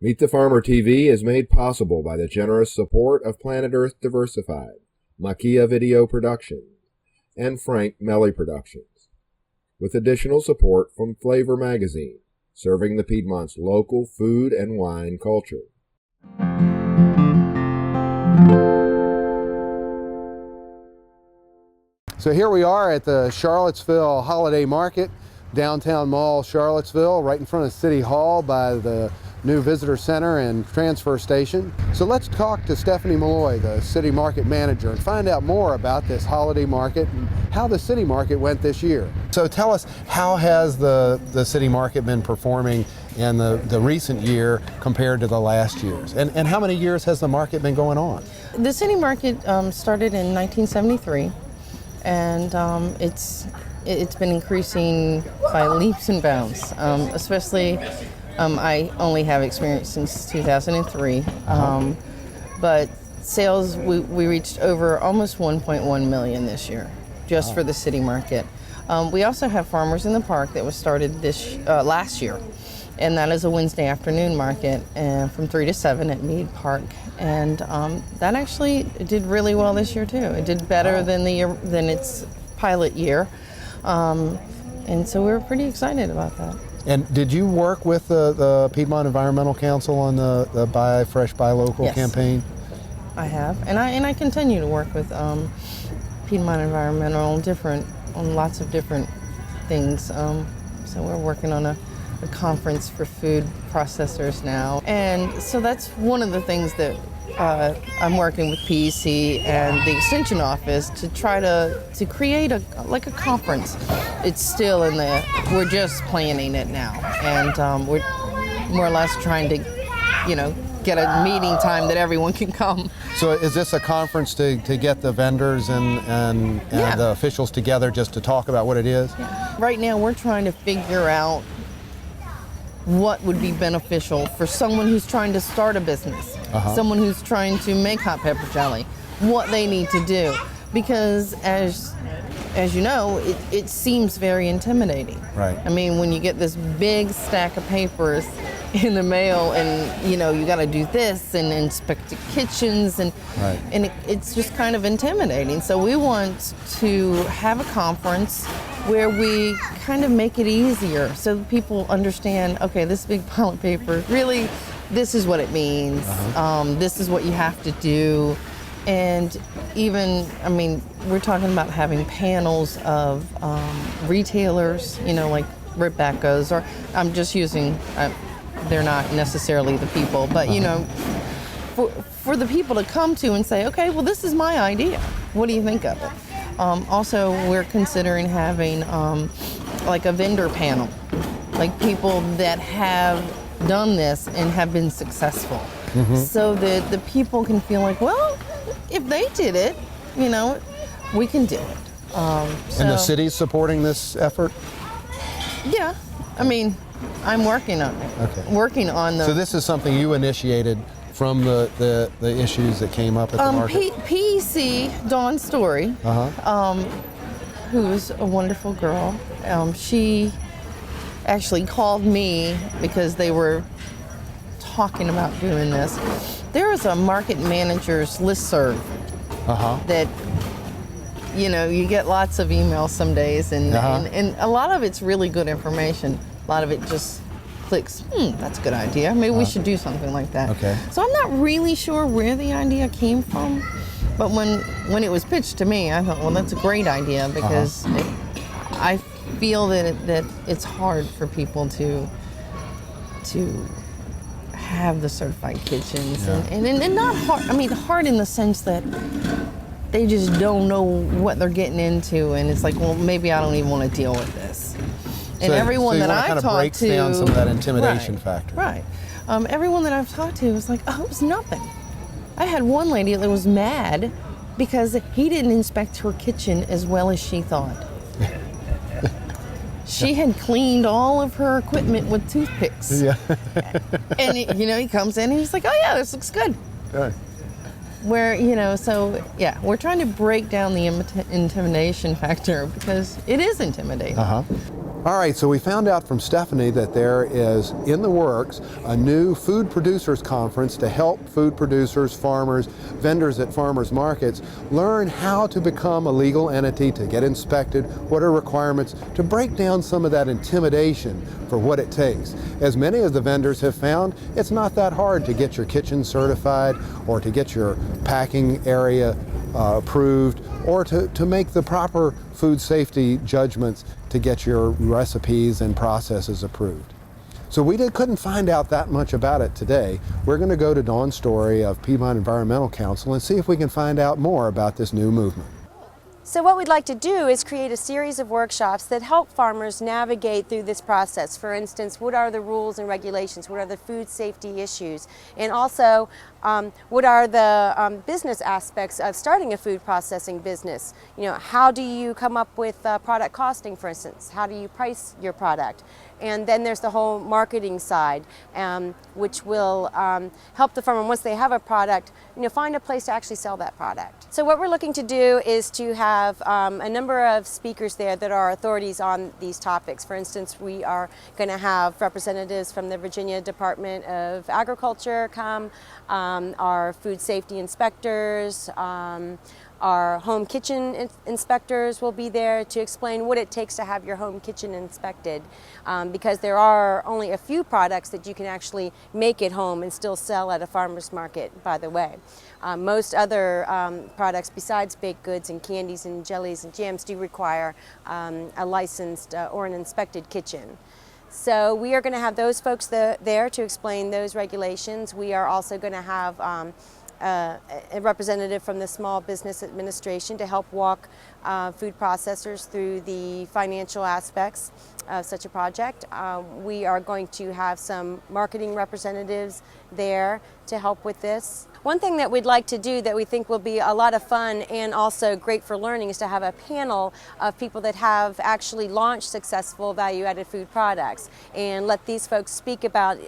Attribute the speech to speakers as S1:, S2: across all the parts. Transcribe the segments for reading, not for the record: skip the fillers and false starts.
S1: Meet the Farmer TV is made possible by the generous support of Planet Earth Diversified, Makia Video Productions, and Frank Melli Productions, with additional support from Flavor Magazine, serving the Piedmont's local food and wine culture.
S2: So here we are at the Charlottesville Holiday Market, downtown mall Charlottesville, right in front of City Hall by the new visitor center and transfer station. So let's talk to Stephanie Malloy, the city market manager, and find out more about this holiday market and how the city market went this year. So tell us, how has the city market been performing in the recent year compared to the last years? And how many years has the market been going on?
S3: The city market started in 1973, and it's been increasing by leaps and bounds, especially I only have experience since 2003, but sales, we reached over almost 1.1 million this year, just for the city market. We also have Farmers in the Park that was started last year, and that is a Wednesday afternoon market from 3 to 7 at Mead Park, and that actually did really well this year too. It did better than its pilot year, and so we were pretty excited about that.
S2: And did you work with the Piedmont Environmental Council on the Buy Fresh, Buy Local
S3: Yes.
S2: campaign?
S3: I have, and I continue to work with Piedmont Environmental on lots of different things. So we're working on a conference for food processors now, and so that's one of the things that I'm working with PEC and the Extension Office to try to create a conference. It's still we're just planning it now, and we're more or less trying to, get a meeting time that everyone can come.
S2: So is this a conference to get the vendors and the officials together just to talk about what it is?
S3: Yeah. Right now we're trying to figure out what would be beneficial for someone who's trying to start a business, someone who's trying to make hot pepper jelly, what they need to do. Because as you know, it seems very intimidating.
S2: Right.
S3: I mean, when you get this big stack of papers in the mail and, you got to do this and inspect the kitchens and it's just kind of intimidating. So we want to have a conference where we kind of make it easier so that people understand, okay, this big pile of paper, really, this is what it means. This is what you have to do. And even, we're talking about having panels of retailers, like Rebecca's, or I'm just using, they're not necessarily the people, but, for the people to come to and say, okay, well, this is my idea. What do you think of it? Also, we're considering having like a vendor panel, like people that have done this and have been successful, so that the people can feel like, well, if they did it, we can do it.
S2: And the city's supporting this effort?
S3: Yeah, I'm working on it.
S2: Okay.
S3: Working on the.
S2: So this is something you initiated from the issues that came up at the market?
S3: PEC, Dawn Story, who's a wonderful girl, she actually called me because they were talking about doing this. There is a market manager's listserv that, you get lots of emails some days, and a lot of it's really good information. A lot of it just clicks, that's a good idea. Maybe we should do something like that.
S2: Okay.
S3: So I'm not really sure where the idea came from, but when it was pitched to me, I thought, well, that's a great idea, because I feel that it's hard for people to have the certified kitchens, and not hard. Hard in the sense that they just don't know what they're getting into, and it's like, well, maybe I don't even want to deal with this. And everyone that I've talked to
S2: breaks down some of that intimidation factor.
S3: Right. Everyone that I've talked to was like, oh, it was nothing. I had one lady that was mad because he didn't inspect her kitchen as well as she thought. She had cleaned all of her equipment with toothpicks.
S2: Yeah.
S3: And he comes in and he's like, oh yeah, this looks good.
S2: Right.
S3: Where, so yeah, we're trying to break down the intimidation factor, because it is intimidating.
S2: All right, so we found out from Stephanie that there is in the works a new food producers conference to help food producers, farmers, vendors at farmers markets learn how to become a legal entity, to get inspected, what are requirements, to break down some of that intimidation for what it takes. As many of the vendors have found, it's not that hard to get your kitchen certified or to get your packing area approved, or to make the proper food safety judgments to get your recipes and processes approved. So we couldn't find out that much about it today. We're going to go to Dawn Story of Piedmont Environmental Council and see if we can find out more about this new movement.
S4: So what we'd like to do is create a series of workshops that help farmers navigate through this process. For instance, what are the rules and regulations? What are the food safety issues? And also, what are the business aspects of starting a food processing business? You know, how do you come up with product costing, for instance? How do you price your product? And then there's the whole marketing side, which will help the farmer, once they have a product, find a place to actually sell that product. So what we're looking to do is to have a number of speakers there that are authorities on these topics. For instance, we are going to have representatives from the Virginia Department of Agriculture come, our food safety inspectors, our home kitchen inspectors will be there to explain what it takes to have your home kitchen inspected, because there are only a few products that you can actually make at home and still sell at a farmer's market, by the way. Most other products besides baked goods and candies and jellies and jams do require a licensed or an inspected kitchen. So we are going to have those folks there to explain those regulations. We are also going to have a representative from the Small Business Administration to help walk food processors through the financial aspects of such a project. We are going to have some marketing representatives there to help with this. One thing that we'd like to do that we think will be a lot of fun and also great for learning is to have a panel of people that have actually launched successful value-added food products and let these folks speak about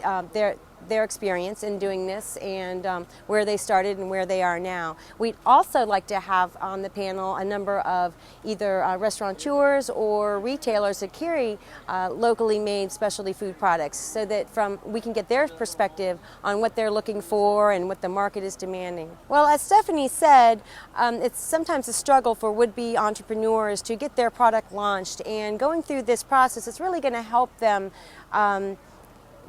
S4: their experience in doing this and where they started and where they are now. We'd also like to have on the panel a number of either restaurateurs or retailers that carry locally made specialty food products, so that we can get their perspective on what they're looking for and what the market is demanding. Well, as Stephanie said, it's sometimes a struggle for would-be entrepreneurs to get their product launched, and going through this process is really going to help them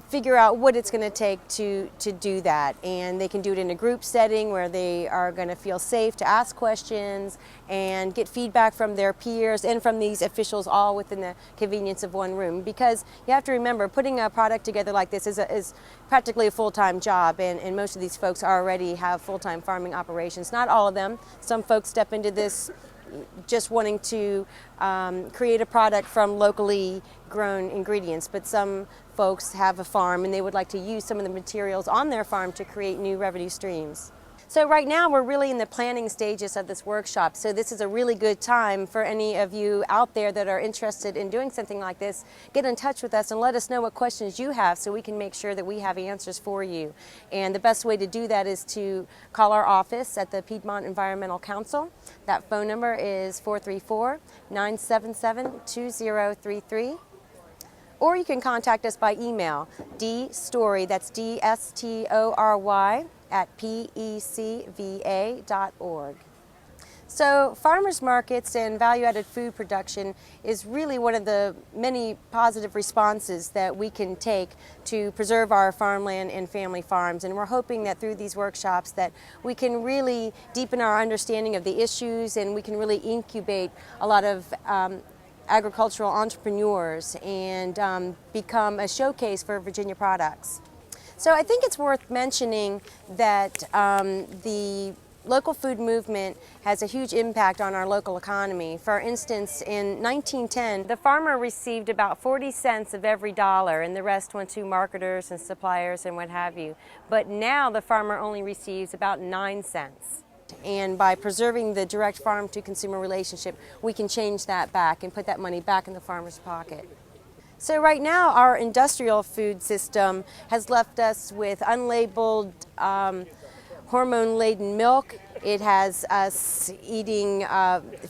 S4: figure out what it's going to take to do that. And they can do it in a group setting where they are going to feel safe to ask questions and get feedback from their peers and from these officials, all within the convenience of one room. Because you have to remember, putting a product together like this is practically a full-time job, and most of these folks already have full-time farming operations. Not all of them. Some folks step into this just wanting to create a product from locally grown ingredients, but some folks have a farm and they would like to use some of the materials on their farm to create new revenue streams. So right now we're really in the planning stages of this workshop, so this is a really good time for any of you out there that are interested in doing something like this. Get in touch with us and let us know what questions you have so we can make sure that we have answers for you. And the best way to do that is to call our office at the Piedmont Environmental Council. That phone number is 434-977-2033. Or you can contact us by email, dstory, that's D-S-T-O-R-Y, at pecva.org. So farmers markets and value-added food production is really one of the many positive responses that we can take to preserve our farmland and family farms. And we're hoping that through these workshops that we can really deepen our understanding of the issues, and we can really incubate a lot of agricultural entrepreneurs and become a showcase for Virginia products. So I think it's worth mentioning that the local food movement has a huge impact on our local economy. For instance, in 1910, the farmer received about 40 cents of every dollar, and the rest went to marketers and suppliers and what have you. But now the farmer only receives about 9 cents. And by preserving the direct farm-to-consumer relationship, we can change that back and put that money back in the farmer's pocket. So right now, our industrial food system has left us with unlabeled, hormone-laden milk. It has us eating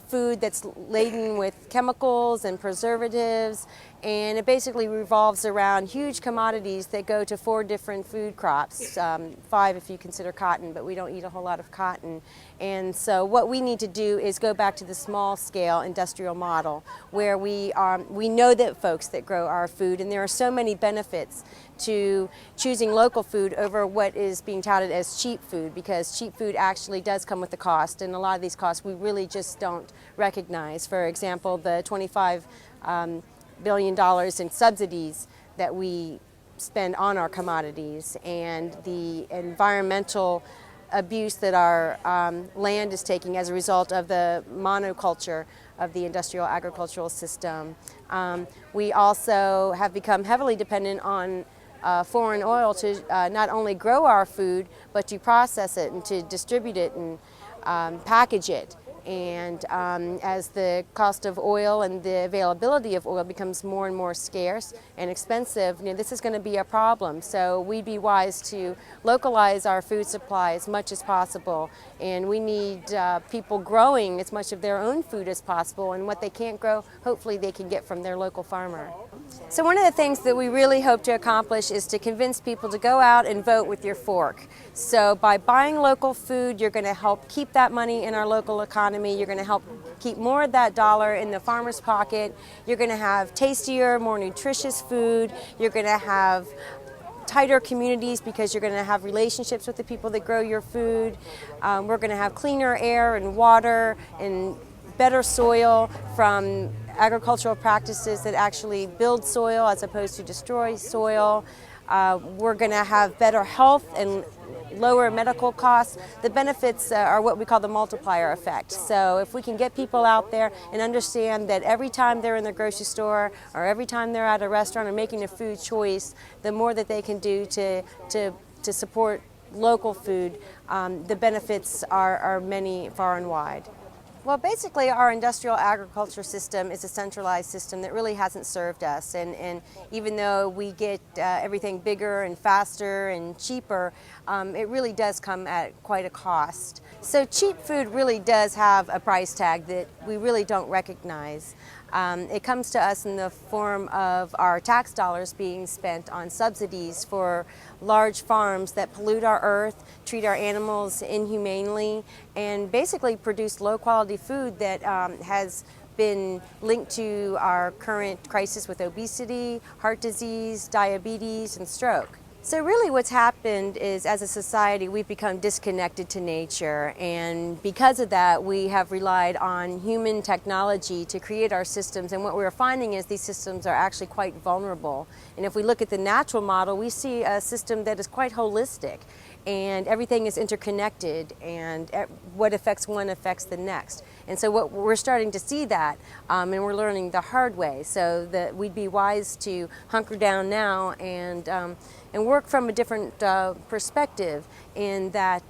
S4: food that's laden with chemicals and preservatives and it basically revolves around huge commodities that go to 4 different food crops, 5 if you consider cotton, but we don't eat a whole lot of cotton. And so what we need to do is go back to the small scale industrial model where we know that folks that grow our food, and there are so many benefits to choosing local food over what is being touted as cheap food, because cheap food actually does come with a cost, and a lot of these costs we really just don't recognize. For example, the $25 billion in subsidies that we spend on our commodities, and the environmental abuse that our land is taking as a result of the monoculture of the industrial agricultural system. We also have become heavily dependent on foreign oil to not only grow our food, but to process it and to distribute it and package it. And as the cost of oil and the availability of oil becomes more and more scarce and expensive, this is going to be a problem. So we'd be wise to localize our food supply as much as possible. And we need people growing as much of their own food as possible, and what they can't grow, hopefully they can get from their local farmer. So one of the things that we really hope to accomplish is to convince people to go out and vote with your fork. So by buying local food, you're going to help keep that money in our local economy. You're going to help keep more of that dollar in the farmer's pocket. You're going to have tastier, more nutritious food. You're going to have tighter communities because you're going to have relationships with the people that grow your food. We're going to have cleaner air and water and better soil from agricultural practices that actually build soil as opposed to destroy soil. We're going to have better health and lower medical costs. The benefits are what we call the multiplier effect. So if we can get people out there and understand that every time they're in the grocery store or every time they're at a restaurant or making a food choice, the more that they can do to support local food, the benefits are many, far and wide. Well, basically our industrial agriculture system is a centralized system that really hasn't served us, and even though we get everything bigger and faster and cheaper, it really does come at quite a cost. So cheap food really does have a price tag that we really don't recognize. It comes to us in the form of our tax dollars being spent on subsidies for large farms that pollute our earth, treat our animals inhumanely, and basically produce low-quality food that has been linked to our current crisis with obesity, heart disease, diabetes, and stroke. So really what's happened is, as a society, we've become disconnected to nature, and because of that we have relied on human technology to create our systems, and what we're finding is these systems are actually quite vulnerable. And if we look at the natural model, we see a system that is quite holistic, and everything is interconnected, and what affects one affects the next. And so what we're starting to see that, and we're learning the hard way, so that we'd be wise to hunker down now and work from a different perspective, in that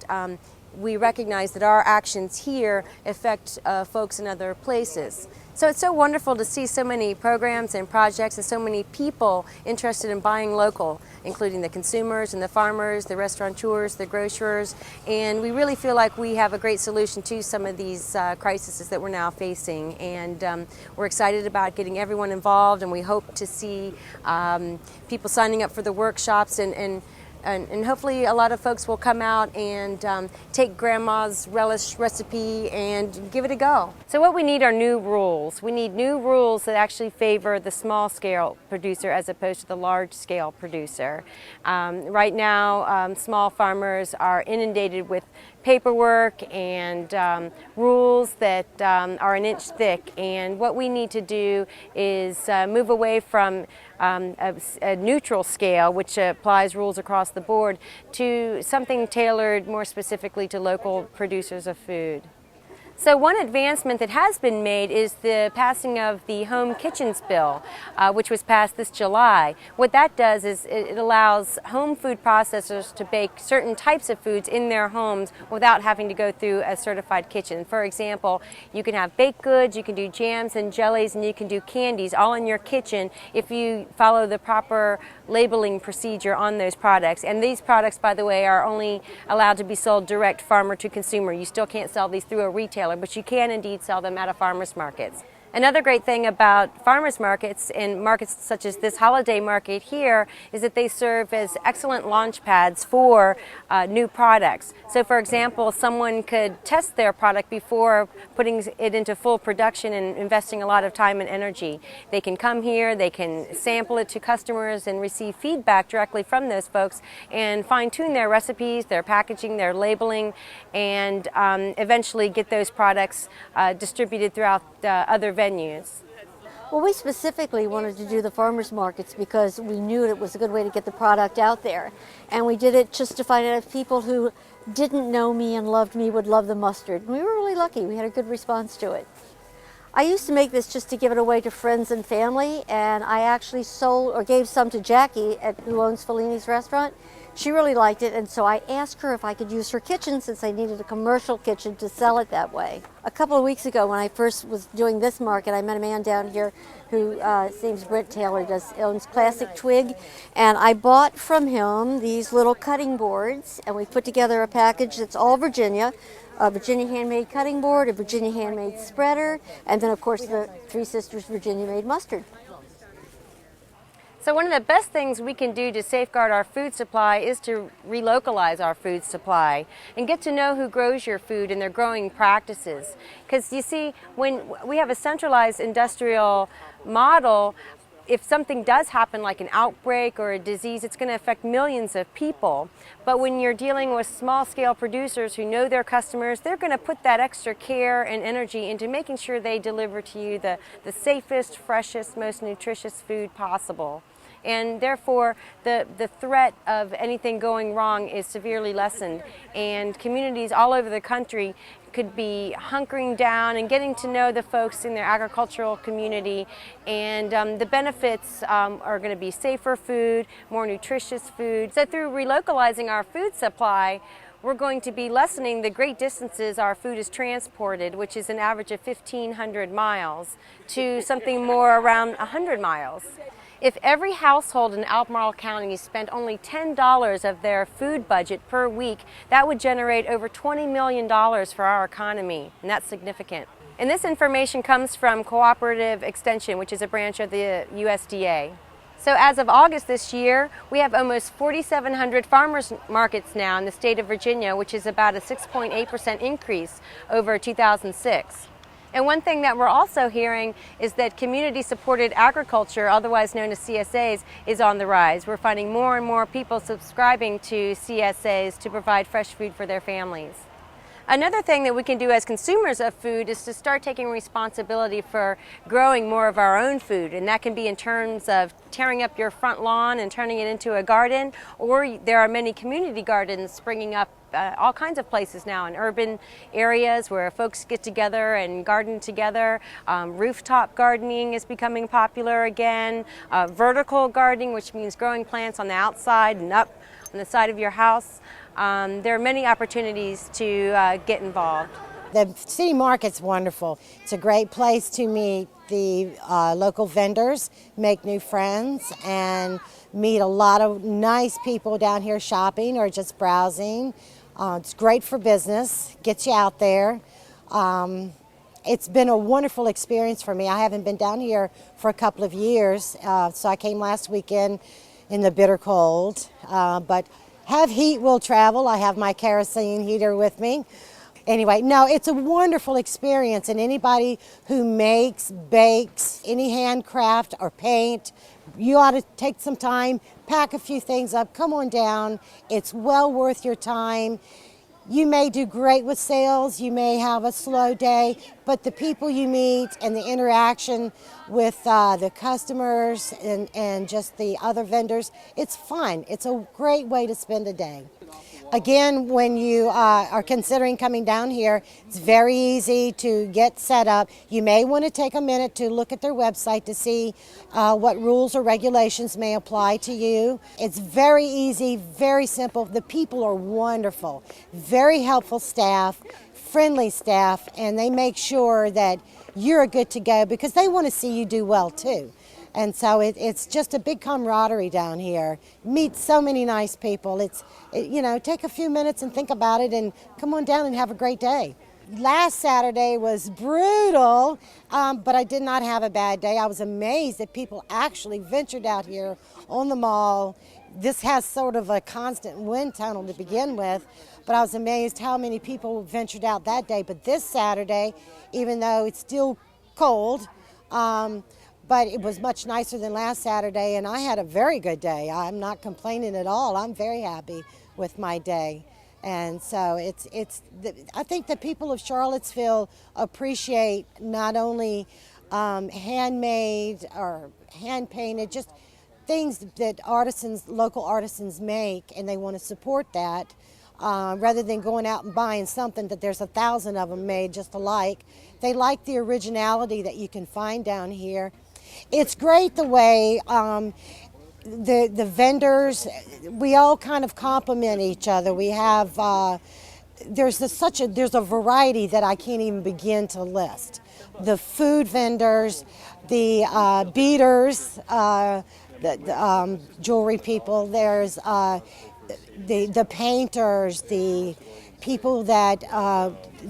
S4: we recognize that our actions here affect folks in other places. So it's so wonderful to see so many programs and projects and so many people interested in buying local, including the consumers and the farmers, the restaurateurs, the grocers, and we really feel like we have a great solution to some of these crises that we're now facing, and we're excited about getting everyone involved, and we hope to see people signing up for the workshops, and hopefully a lot of folks will come out and take Grandma's relish recipe and give it a go. So what we need are new rules. We need new rules that actually favor the small scale producer as opposed to the large scale producer. Right now, small farmers are inundated with paperwork and rules that are an inch thick, and what we need to do is move away from a neutral scale, which applies rules across the board, to something tailored more specifically to local producers of food. So one advancement that has been made is the passing of the Home Kitchens Bill, which was passed this July. What that does is it allows home food processors to bake certain types of foods in their homes without having to go through a certified kitchen. For example, you can have baked goods, you can do jams and jellies, and you can do candies all in your kitchen if you follow the proper labeling procedure on those products. And these products, by the way, are only allowed to be sold direct farmer to consumer. You still can't sell these through a retailer, but you can indeed sell them at a farmer's market. Another great thing about farmers markets and markets such as this holiday market here is that they serve as excellent launch pads for new products. So for example, someone could test their product before putting it into full production and investing a lot of time and energy. They can come here, they can sample it to customers and receive feedback directly from those folks and fine-tune their recipes, their packaging, their labeling, and eventually get those products distributed throughout other venues.
S5: Well, we specifically wanted to do the farmers markets because we knew it was a good way to get the product out there. And we did it just to find out if people who didn't know me and loved me would love the mustard. And we were really lucky. We had a good response to it. I used to make this just to give it away to friends and family, and I actually sold or gave some to Jackie, who owns Fellini's restaurant. She really liked it, and so I asked her if I could use her kitchen since I needed a commercial kitchen to sell it that way. A couple of weeks ago when I first was doing this market, I met a man down here who, his name's Brent Taylor, owns Classic Twig, and I bought from him these little cutting boards, and we put together a package that's all Virginia, a Virginia handmade cutting board, a Virginia handmade spreader, and then of course the Three Sisters Virginia made mustard.
S4: So one of the best things we can do to safeguard our food supply is to relocalize our food supply and get to know who grows your food and their growing practices. Because you see, when we have a centralized industrial model, if something does happen like an outbreak or a disease, it's going to affect millions of people. But when you're dealing with small-scale producers who know their customers, they're going to put that extra care and energy into making sure they deliver to you the safest, freshest, most nutritious food possible. And therefore, the threat of anything going wrong is severely lessened. And communities all over the country could be hunkering down and getting to know the folks in their agricultural community. And the benefits are going to be safer food, more nutritious food. So through relocalizing our food supply, we're going to be lessening the great distances our food is transported, which is an average of 1,500 miles, to something more around 100 miles. If every household in Albemarle County spent only $10 of their food budget per week, that would generate over $20 million for our economy, and that's significant. And this information comes from Cooperative Extension, which is a branch of the USDA. So as of August this year, we have almost 4,700 farmers markets now in the state of Virginia, which is about a 6.8% increase over 2006. And one thing that we're also hearing is that community-supported agriculture, otherwise known as CSAs, is on the rise. We're finding more and more people subscribing to CSAs to provide fresh food for their families. Another thing that we can do as consumers of food is to start taking responsibility for growing more of our own food, and that can be in terms of tearing up your front lawn and turning it into a garden, or there are many community gardens springing up all kinds of places now in urban areas where folks get together and garden together. Rooftop gardening is becoming popular again. Vertical gardening, which means growing plants on the outside and up on the side of your house. There are many opportunities to get involved.
S6: The city market's wonderful. It's a great place to meet the local vendors, make new friends, and meet a lot of nice people down here shopping or just browsing. It's great for business, gets you out there. It's been a wonderful experience for me. I haven't been down here for a couple of years, so I came last weekend in the bitter cold, but have heat will travel. I have my kerosene heater with me. Anyway, no, it's a wonderful experience, and anybody who makes, bakes, any handcraft or paint, you ought to take some time, pack a few things up, come on down. It's well worth your time. You may do great with sales, you may have a slow day, but the people you meet and the interaction with the customers and just the other vendors, it's fun. It's a great way to spend a day. Again, when you are considering coming down here, it's very easy to get set up. You may want to take a minute to look at their website to see what rules or regulations may apply to you. It's very easy, very simple. The people are wonderful, very helpful staff, friendly staff, and they make sure that you're good to go because they want to see you do well too. And so it's just a big camaraderie down here. Meet so many nice people. You know, take a few minutes and think about it and come on down and have a great day. Last Saturday was brutal, but I did not have a bad day. I was amazed that people actually ventured out here on the mall. This has sort of a constant wind tunnel to begin with, but I was amazed how many people ventured out that day. But this Saturday, even though it's still cold, but it was much nicer than last Saturday, and I had a very good day. I'm not complaining at all. I'm very happy with my day. And so I think the people of Charlottesville appreciate not only handmade or hand-painted, just things that local artisans make, and they want to support that. Rather than going out and buying something that there's 1,000 of them made just alike. They like the originality that you can find down here. It's great the way the vendors, we all kind of complement each other. We have, there's a variety that I can't even begin to list. The food vendors, the beaders, the jewelry people, there's the painters, the people that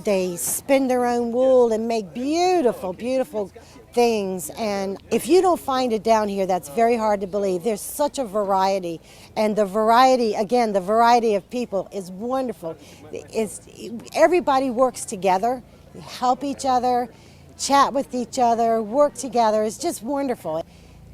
S6: they spin their own wool and make beautiful, beautiful things. And if you don't find it down here, that's very hard to believe. There's such a variety, and the variety, again, the variety of people is wonderful. Everybody works together, help each other, chat with each other, work together. It's just wonderful.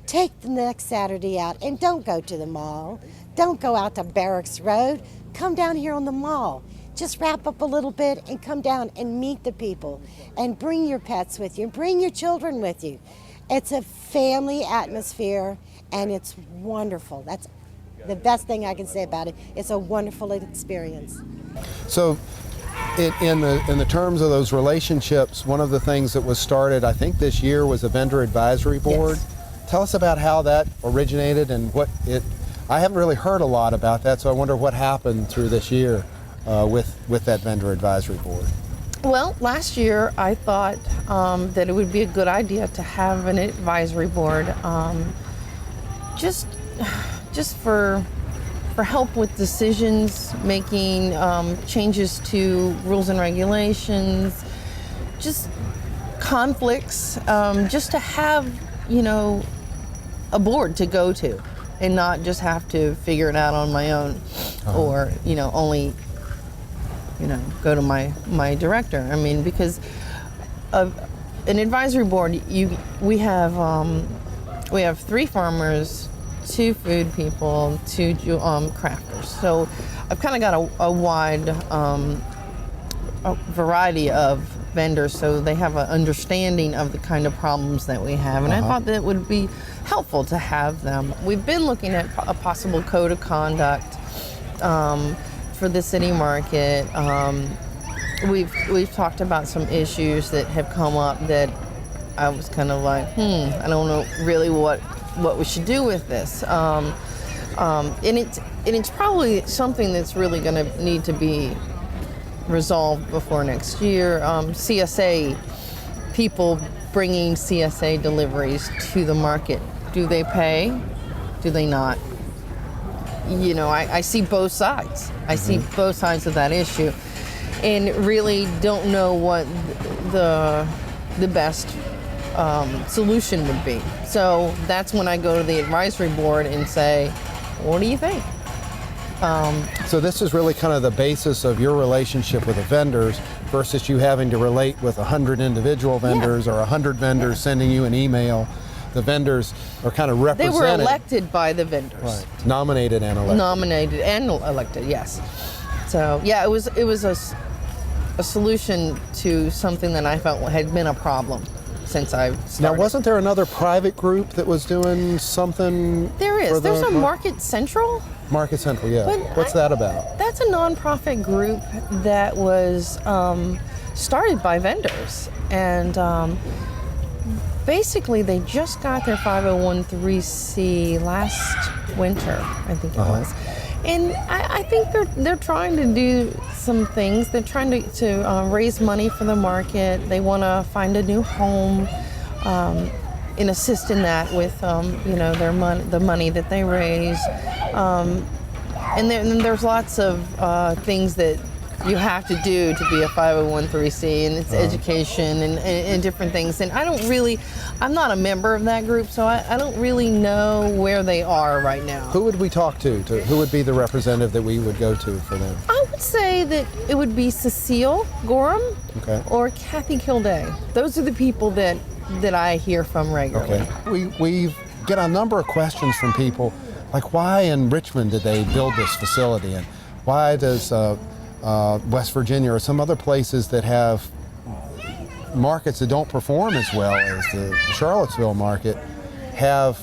S6: Take the next Saturday out and don't go to the mall. Don't go out to Barracks Road. Come down here on the mall. Just wrap up a little bit and come down and meet the people and bring your pets with you, bring your children with you. It's a family atmosphere and it's wonderful. That's the best thing I can say about it. It's a wonderful experience.
S2: So in the terms of those relationships, one of the things that was started, I think this year, was a vendor advisory board.
S3: Yes.
S2: Tell us about how that originated and I haven't really heard a lot about that, so I wonder what happened through this year with that vendor advisory board.
S3: Well, last year I thought that it would be a good idea to have an advisory board, just for help with decisions making, changes to rules and regulations, just conflicts, just to have, a board to go to and not just have to figure it out on my own, or only go to my director. I mean, because of an advisory board, we have 3 farmers, 2 food people, 2 crafters. So I've kind of got a wide a variety of vendors, so they have an understanding of the kind of problems that we have. And I thought that it would be helpful to have them. We've been looking at a possible code of conduct for the city market. We've talked about some issues that have come up that I was kind of like, I don't know really what we should do with this. And it's probably something that's really going to need to be resolved before next year. CSA, people bringing CSA deliveries to the market, do they pay? Do they not? I see both sides. I see both sides of that issue, and really don't know what the best solution would be. So that's when I go to the advisory board and say, what do you think?
S2: So this is really kind of the basis of your relationship with the vendors versus you having to relate with 100 individual vendors or 100 vendors sending you an email. The vendors are kind of represented.
S3: They were elected by the vendors.
S2: Right. Nominated and elected.
S3: Nominated and elected, yes. So yeah, it was a solution to something that I felt had been a problem since I started.
S2: Now, wasn't there another private group that was doing something?
S3: There is. There's a Market Central.
S2: Market Central, yeah.
S3: But
S2: what's that about?
S3: That's a nonprofit group that was started by vendors, and basically they just got their 501(c)(3) last winter, I think it was. And I think they're trying to do some things. They're trying to raise money for the market. They want to find a new home and assist in that with their the money that they raise. And then there's lots of things that you have to do to be a 501(c), and it's education and different things. And I'm not a member of that group, so I don't really know where they are right now.
S2: Who would we talk to? Who would be the representative that we would go to for them?
S3: I would say that it would be Cecile Gorham or Kathy Kilday. Those are the people that I hear from regularly.
S2: Okay. We get a number of questions from people, like why in Richmond did they build this facility, and why does West Virginia or some other places that have markets that don't perform as well as the Charlottesville market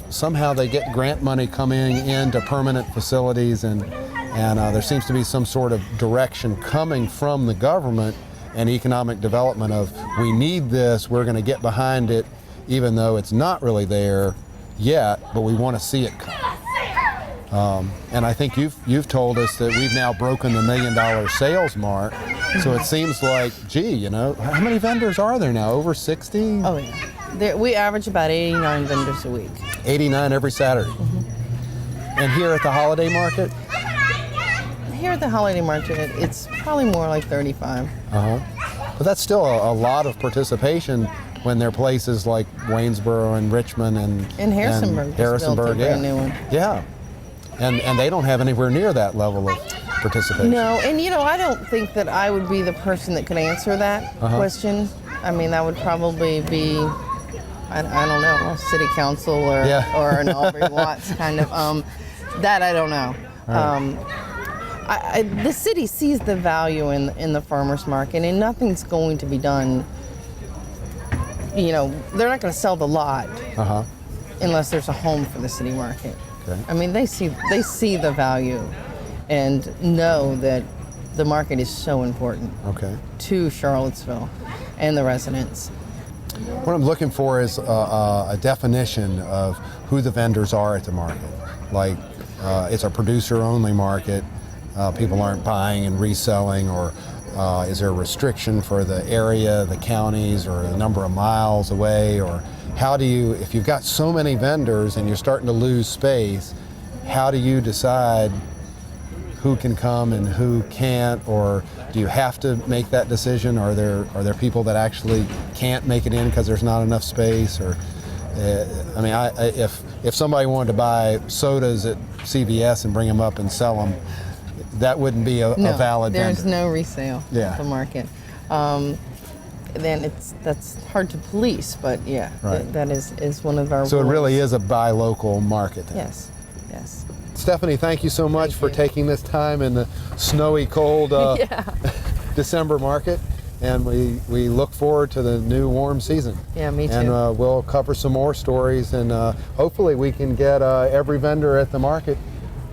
S2: somehow they get grant money coming into permanent facilities, and there seems to be some sort of direction coming from the government and economic development of, we need this, we're going to get behind it, even though it's not really there yet, but we want to see it come. And I think you've told us that we've now broken the $1 million sales mark. So it seems like, gee, how many vendors are there now? Over 60?
S3: Oh yeah, we average about 89 vendors a week.
S2: 89 every Saturday. And here at the holiday market?
S3: Here at the holiday market, it's probably more like 35.
S2: But that's still a lot of participation when there are places like Waynesboro and Richmond and
S3: Harrisonburg.
S2: Harrisonburg,
S3: a new one.
S2: Yeah. And they don't have anywhere near that level of participation.
S3: No, and I don't think that I would be the person that could answer that question. I mean, that would probably be, I don't know, a city council or an Aubrey Watts kind of. That I don't know. Right. The city sees the value in the farmers market, and nothing's going to be done. They're not going to sell the lot unless there's a home for the city market. Okay. I mean, they see the value and know that the market is so important to Charlottesville and the residents.
S2: What I'm looking for is a definition of who the vendors are at the market. Like, it's a producer-only market. People aren't buying and reselling, or is there a restriction for the area, the counties, or the number of miles away? Or how do you, if you've got so many vendors and you're starting to lose space, how do you decide who can come and who can't? Or do you have to make that decision? Are there people that actually can't make it in because there's not enough space? Or if somebody wanted to buy sodas at CVS and bring them up and sell them, that wouldn't be a valid vendor.
S3: There's no resale at the market. Then that's hard to police, but that is one of our
S2: So
S3: rules.
S2: It really is a buy local market then.
S3: Yes.
S2: Stephanie, thank you so much for taking this time in the snowy, cold December market, and we look forward to the new warm season.
S3: Yeah, me too.
S2: And we'll cover some more stories, and hopefully we can get every vendor at the market,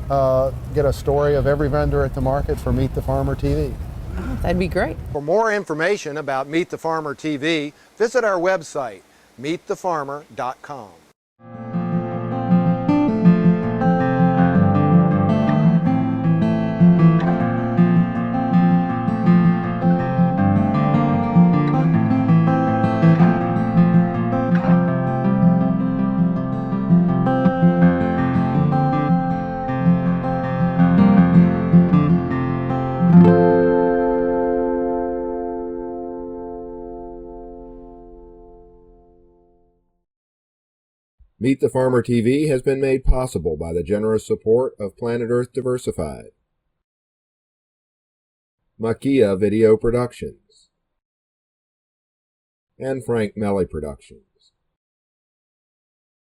S2: get a story of every vendor at the market for Meet the Farmer TV.
S3: Oh, that'd be great.
S2: For more information about Meet the Farmer TV, visit our website, meetthefarmer.com.
S1: Meet the Farmer TV has been made possible by the generous support of Planet Earth Diversified, Melli Productions, and Frank Melli Productions,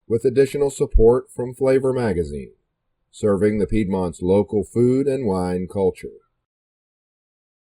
S1: with additional support from Flavor Magazine, serving the Piedmont's local food and wine culture.